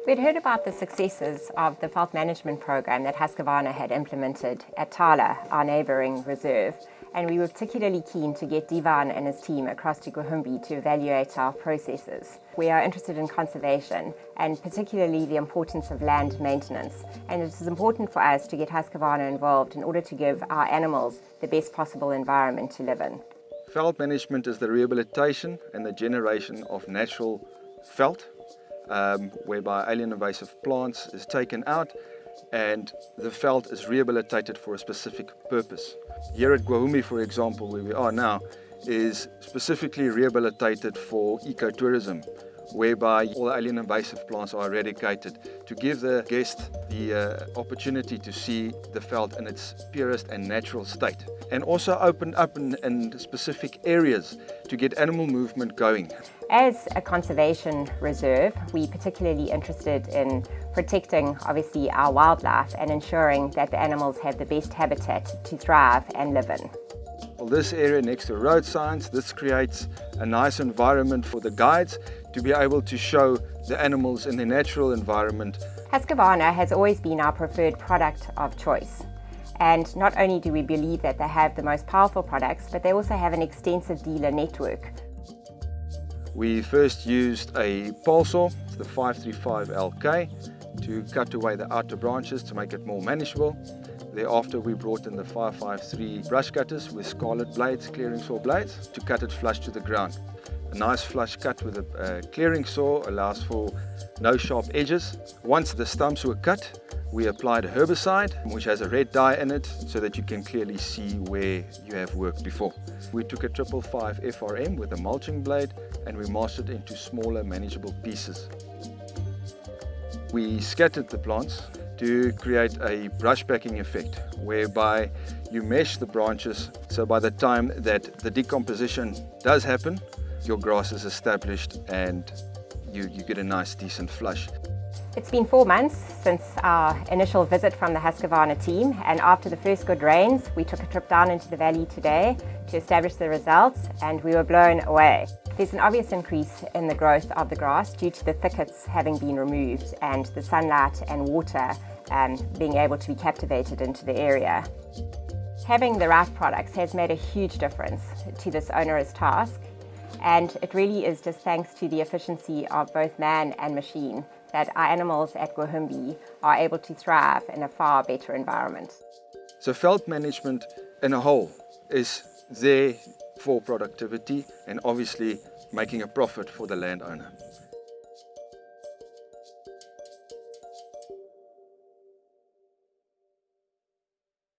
We'd heard about the successes of the veld management program that Husqvarna had implemented at Thala, our neighbouring reserve, and we were particularly keen to get Divan and his team across to Gwahumbe to evaluate our processes. We are interested in conservation and particularly the importance of land maintenance, and it is important for us to get Husqvarna involved in order to give our animals the best possible environment to live in. Veld management is the rehabilitation and the generation of natural veld, whereby alien invasive plants is taken out and the veld is rehabilitated for a specific purpose. Here at Gwahumbe, for example, where we are now, is specifically rehabilitated for ecotourism, whereby all the alien invasive plants are eradicated to give the guest the opportunity to see the veld in its purest and natural state, and also opened up in specific areas to get animal movement going. As a conservation reserve, we're particularly interested in protecting, obviously, our wildlife and ensuring that the animals have the best habitat to thrive and live in. Well, this area next to road signs, this creates a nice environment for the guides to be able to show the animals in their natural environment. Husqvarna has always been our preferred product of choice. And not only do we believe that they have the most powerful products, but they also have an extensive dealer network. We first used a pole saw, the 535 LK, to cut away the outer branches to make it more manageable. Thereafter we brought in the 553 brush cutters with scarlet blades, clearing saw blades, to cut it flush to the ground. A nice flush cut with a clearing saw allows for no sharp edges. Once the stumps were cut, we applied a herbicide which has a red dye in it so that you can clearly see where you have worked before. We took a 555 FRM with a mulching blade and we mashed it into smaller manageable pieces. We scattered the plants to create a brush packing effect whereby you mesh the branches, so by the time that the decomposition does happen, your grass is established and you get a nice decent flush. It's been 4 months since our initial visit from the Husqvarna team, and after the first good rains we took a trip down into the valley today to establish the results, and we were blown away. There's an obvious increase in the growth of the grass due to the thickets having been removed and the sunlight and water being able to be captivated into the area. Having the right products has made a huge difference to this onerous task, and it really is just thanks to the efficiency of both man and machine that our animals at Gwahumbe are able to thrive in a far better environment. So veld management in a whole is there for productivity and obviously making a profit for the landowner.